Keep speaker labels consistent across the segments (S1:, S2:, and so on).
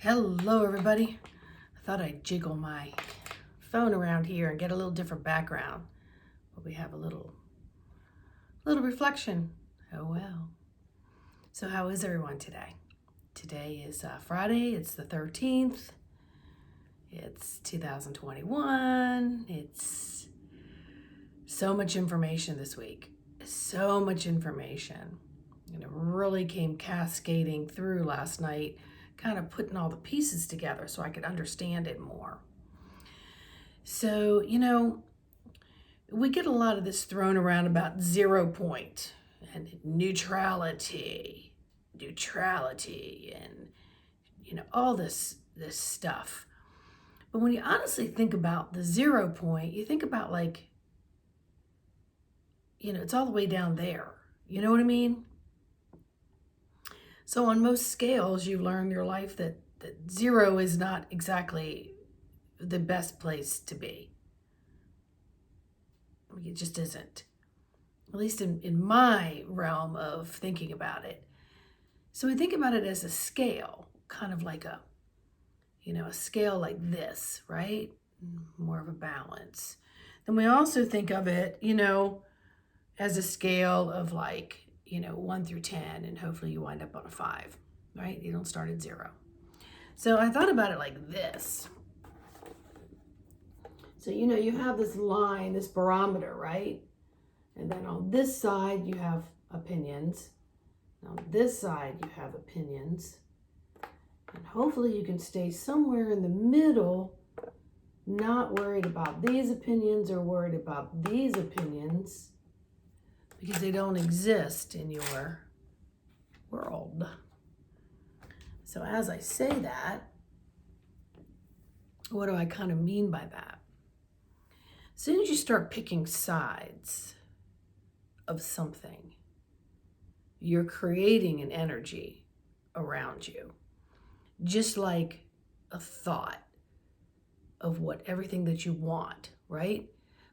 S1: Hello everybody. I thought I'd jiggle my phone around here and get a little different background. But we have a little reflection. Oh well. So how is everyone today? Today is Friday. It's the 13th. It's 2021. It's so much information this week. So much information. And it really came cascading through last night, kind of putting all the pieces together so I could understand it more. So, we get a lot of this thrown around about 0 point and neutrality, and all this stuff. But when you honestly think about the 0 point, you think about it's all the way down there. You know what I mean? So on most scales, you learn in your life that 0 is not exactly the best place to be. It just isn't, at least in my realm of thinking about it. So we think about it as a scale, kind of like a scale like this, right? More of a balance. Then we also think of it, as a scale of 1 through 10, and hopefully you wind up on a 5, right? You don't start at 0. So I thought about it like this. So, you have this line, this barometer, right? And then on this side, you have opinions. And on this side, you have opinions. And hopefully you can stay somewhere in the middle, not worried about these opinions or worried about these opinions, because they don't exist in your world. So as I say that, what do I kind of mean by that? As soon as you start picking sides of something, you're creating an energy around you, just like a thought of everything that you want, right?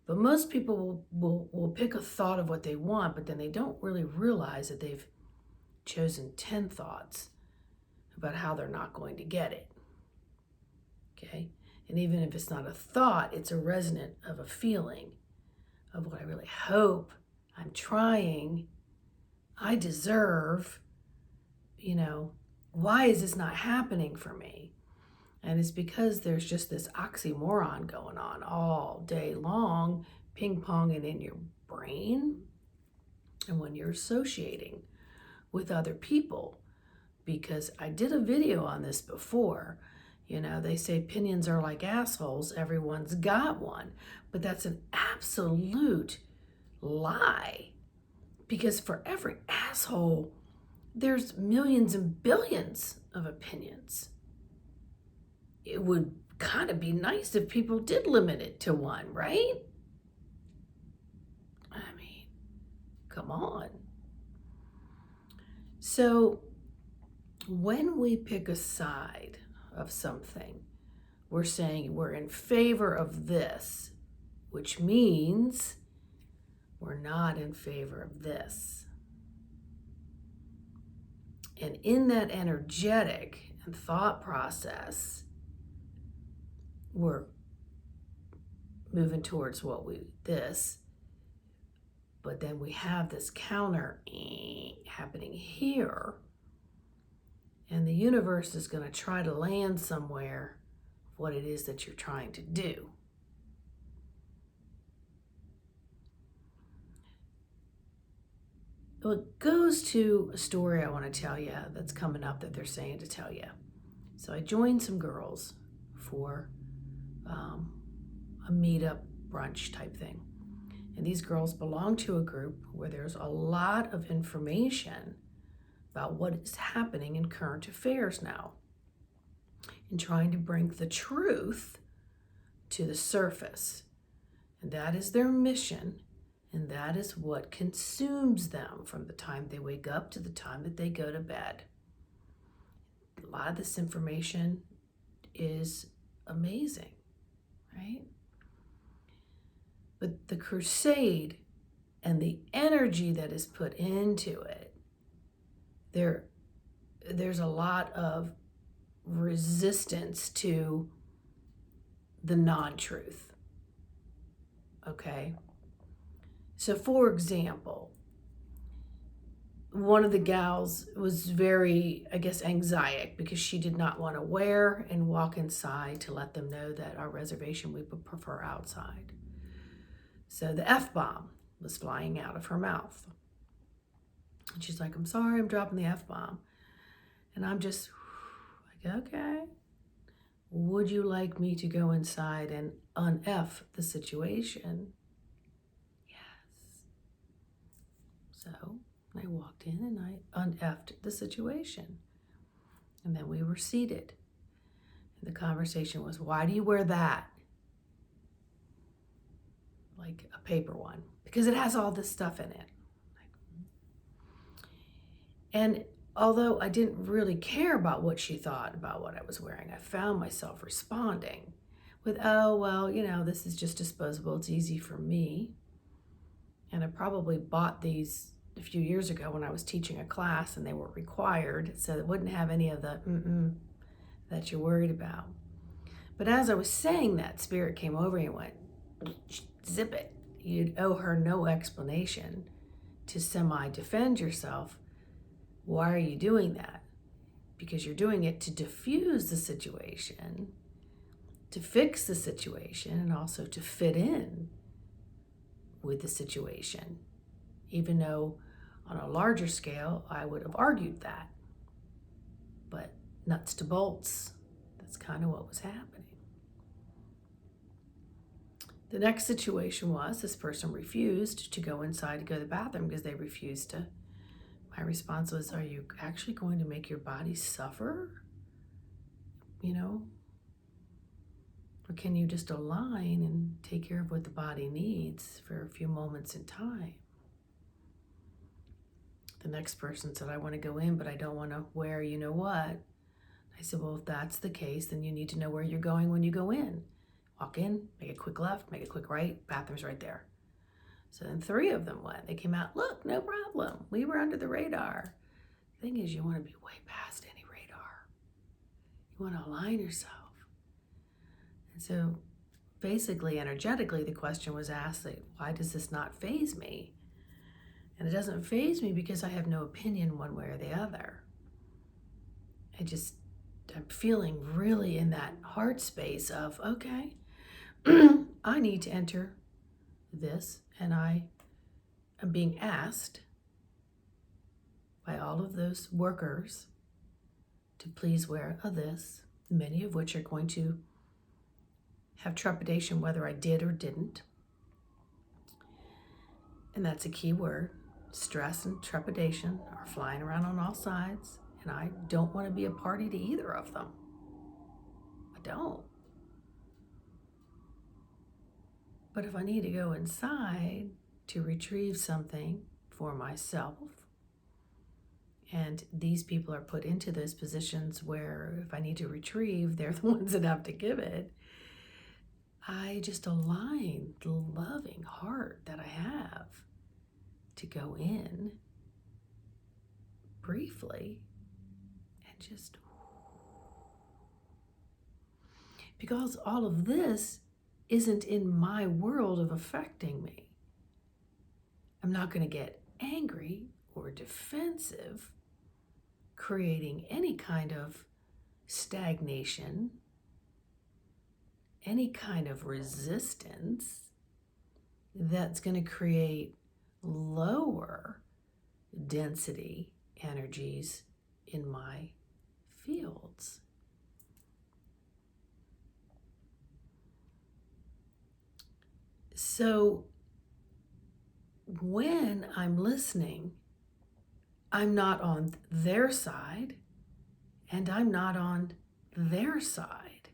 S1: But most people will pick a thought of what they want, but then they don't really realize that they've chosen 10 thoughts about how they're not going to get it. Okay? And even if it's not a thought, it's a resonant of a feeling of what I really hope, I'm trying, I deserve, why is this not happening for me? And it's because there's just this oxymoron going on all day long, ping-ponging in your brain. And when you're associating with other people, because I did a video on this before, they say opinions are like assholes, everyone's got one. But that's an absolute lie. Because for every asshole, there's millions and billions of opinions. It would kind of be nice if people did limit it to one, right? I mean, come on. So when we pick a side of something, we're saying we're in favor of this, which means we're not in favor of this. And in that energetic and thought process, we're moving towards this, but then we have this counter happening here, and the universe is going to try to land somewhere what it is that you're trying to do. Well, it goes to a story I want to tell you that's coming up that they're saying to tell you. So I joined some girls for a meetup brunch type thing. And these girls belong to a group where there's a lot of information about what is happening in current affairs now, and trying to bring the truth to the surface. And that is their mission, and that is what consumes them from the time they wake up to the time that they go to bed. A lot of this information is amazing, right? But the crusade and the energy that is put into it, there's a lot of resistance to the non-truth. Okay? So, for example, one of the gals was very, I guess, anxiety because she did not want to wear and walk inside to let them know that our reservation we would prefer outside. So the F-bomb was flying out of her mouth. And she's like, I'm sorry, I'm dropping the F-bomb. And I'm just like, okay. Would you like me to go inside and un-F the situation? Yes. So I walked in and I un-F'd the situation. And then we were seated. And the conversation was, why do you wear that? Like a paper one. Because it has all this stuff in it. And although I didn't really care about what she thought about what I was wearing, I found myself responding with, oh, well, this is just disposable. It's easy for me. And I probably bought these a few years ago when I was teaching a class and they were required, so it wouldn't have any of the that you're worried about. But as I was saying that, Spirit came over and went, zip it. You'd owe her no explanation to semi-defend yourself. Why are you doing that? Because you're doing it to diffuse the situation, to fix the situation, and also to fit in with the situation. Even though on a larger scale, I would have argued that. But nuts to bolts, that's kind of what was happening. The next situation was this person refused to go inside to go to the bathroom because they refused to. My response was, are you actually going to make your body suffer? Or can you just align and take care of what the body needs for a few moments in time? The next person said, I want to go in, but I don't want to wear you know what. I said, well, if that's the case, then you need to know where you're going when you go in. Walk in, make a quick left, make a quick right, bathroom's right there. So then 3 of them went. They came out, look, no problem. We were under the radar. The thing is, you want to be way past any radar. You want to align yourself. And so basically, energetically, the question was asked, like, why does this not faze me? And it doesn't faze me because I have no opinion one way or the other. I'm feeling really in that heart space of, okay, I need to enter this, and I am being asked by all of those workers to please wear this, many of which are going to have trepidation whether I did or didn't. And that's a key word. Stress and trepidation are flying around on all sides, and I don't want to be a party to either of them. I don't. But if I need to go inside to retrieve something for myself, and these people are put into those positions where if I need to retrieve, they're the ones that have to give it, I just align the loving heart that I have to go in briefly and just, because all of this isn't in my world of affecting me. I'm not going to get angry or defensive, creating any kind of stagnation, any kind of resistance that's going to create lower density energies in my fields. So when I'm listening, I'm not on their side and I'm not on their side.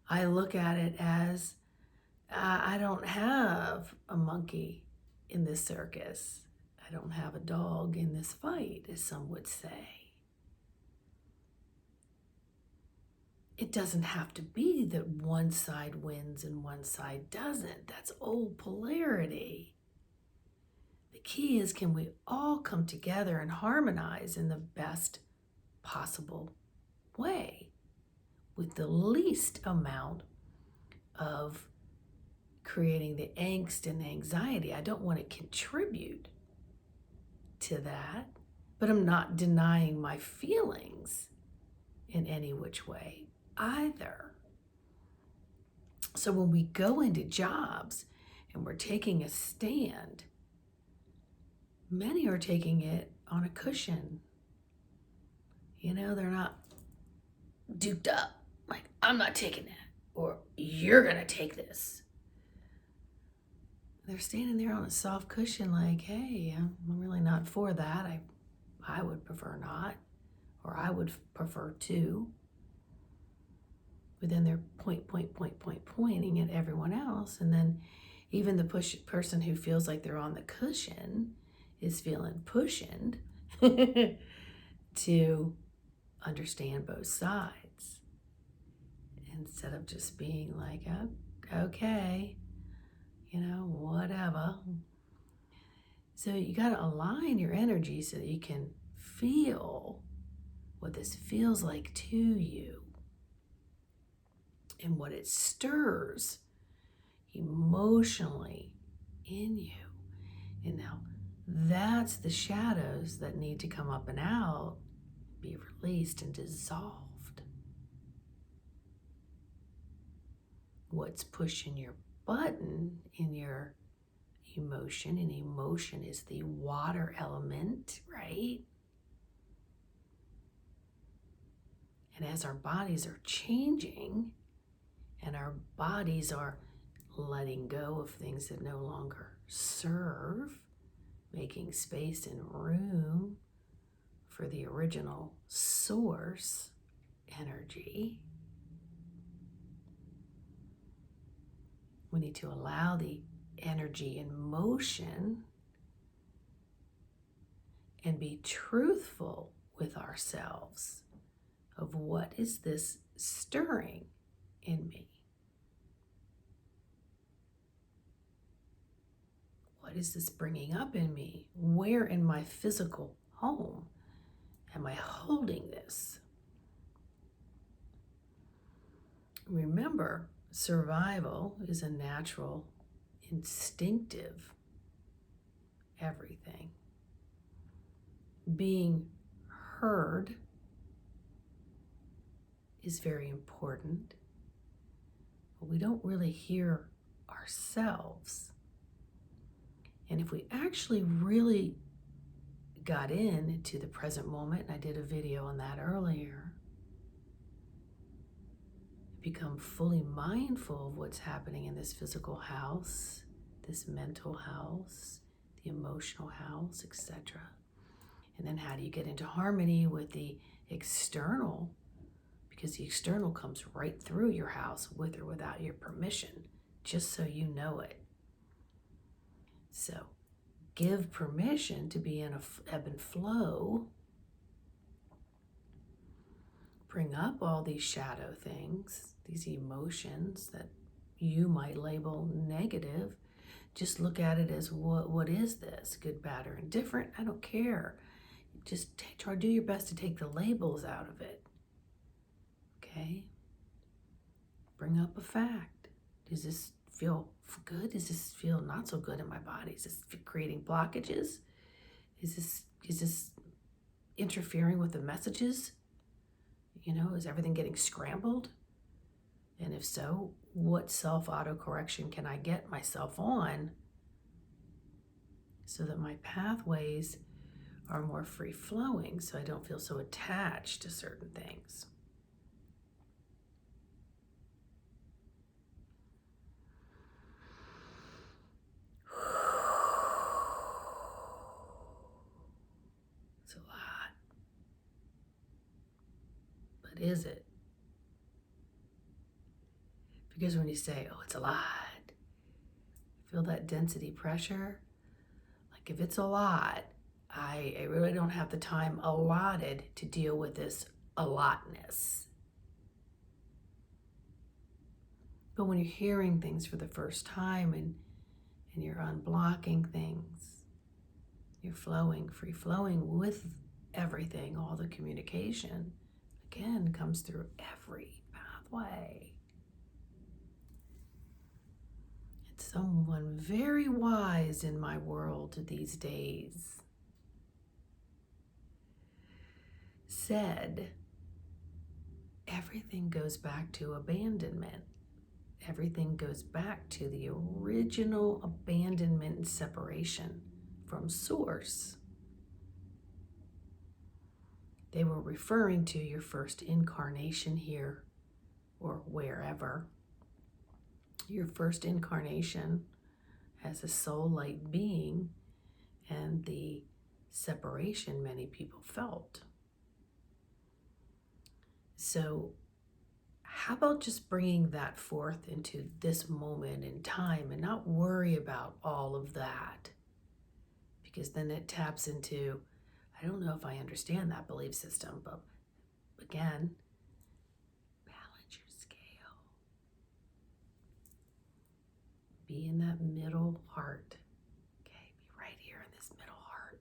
S1: I look at it as I don't have a monkey in this circus. I don't have a dog in this fight, as some would say. It doesn't have to be that one side wins and one side doesn't. That's old polarity. The key is, can we all come together and harmonize in the best possible way? with the least amount of creating the angst and anxiety. I don't want to contribute to that, but I'm not denying my feelings in any which way either. So when we go into jobs and we're taking a stand, many are taking it on a cushion. You know, they're not duped up, like, I'm not taking that, or you're gonna take this. They're standing there on a soft cushion like, hey, I'm really not for that. I would prefer not, or I would prefer to. But then they're pointing at everyone else. And then even the person who feels like they're on the cushion is feeling cushioned to understand both sides, instead of just being like, oh, okay, whatever. So you got to align your energy so that you can feel what this feels like to you and what it stirs emotionally in you. And now that's the shadows that need to come up and out, be released and dissolved. What's pushing your button in your emotion, and emotion is the water element, right? And as our bodies are changing and our bodies are letting go of things that no longer serve, making space and room for the original source energy, we need to allow the energy in motion and be truthful with ourselves of what is this stirring in me? What is this bringing up in me? Where in my physical home am I holding this? Remember, survival is a natural, instinctive everything. Being heard is very important, but we don't really hear ourselves. And if we actually really got into the present moment, and I did a video on that earlier, become fully mindful of what's happening in this physical house, this mental house, the emotional house, etc. And then how do you get into harmony with the external? Because the external comes right through your house with or without your permission, just so you know it. So give permission to be in a ebb and flow. Bring up all these shadow things, these emotions that you might label negative. Just look at it as what is this? Good, bad, or indifferent? I don't care. Just try to do your best to take the labels out of it. Okay? Bring up a fact. Does this feel good? Does this feel not so good in my body? Is this creating blockages? Is this interfering with the messages? Is everything getting scrambled? And if so, what self-auto-correction can I get myself on so that my pathways are more free-flowing, so I don't feel so attached to certain things? It's a lot. But is it? Because when you say, oh, it's a lot, feel that density pressure? Like if it's a lot, I really don't have the time allotted to deal with this a lotness. But when you're hearing things for the first time and you're unblocking things, you're flowing, free flowing with everything, all the communication, again, comes through every pathway. pathway. It's someone very wise in my world these days said, everything goes back to abandonment. Everything goes back to the original abandonment and separation from source. They were referring to your first incarnation here or wherever. Your first incarnation as a soul light being and the separation many people felt. So how about just bringing that forth into this moment in time and not worry about all of that? Because then it taps into, I don't know if I understand that belief system, but again, balance your scale. Be in that middle heart. Okay, be right here in this middle heart.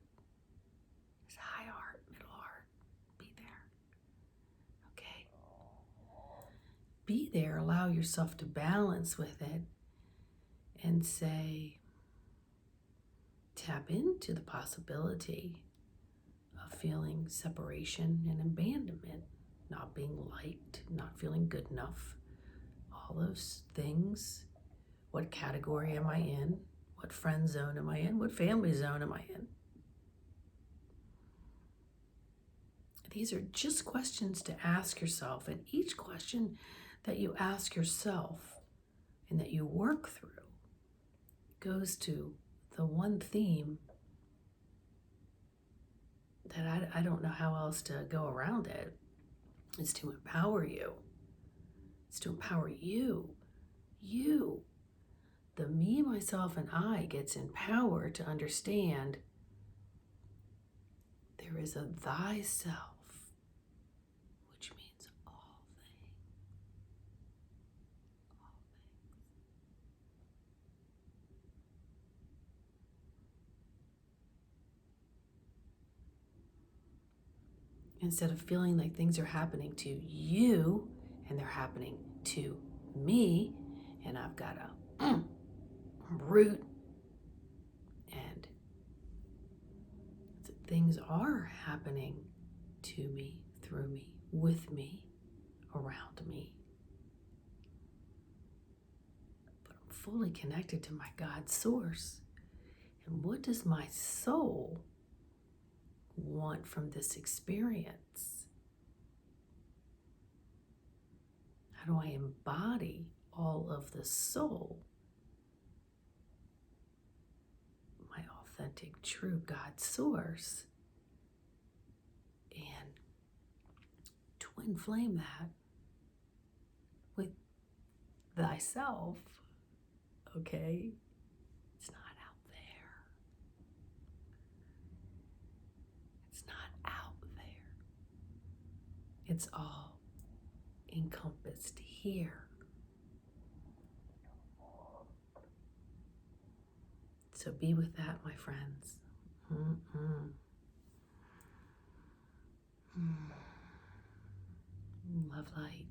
S1: This high heart, middle heart. Be there. Okay. Be there, allow yourself to balance with it and say, tap into the possibility of feeling separation and abandonment, not being liked, not feeling good enough, all those things. What category am I in? What friend zone am I in? What family zone am I in? These are just questions to ask yourself, and each question that you ask yourself and that you work through goes to the one theme that I don't know how else to go around it. It's to empower you. It's to empower you. You. The me, myself, and I gets empowered to understand there is a thyself, which means all things. All things. Instead of feeling like things are happening to you and they're happening to me, and I've got a root, and things are happening to me, through me, with me, around me. But I'm fully connected to my God source. And what does my soul want from this experience? How do I embody all of the soul? My authentic, true God source. And twin flame that with thyself, okay? It's not out there. It's not out there. It's all encompassed here. So be with that, my friends. Love light.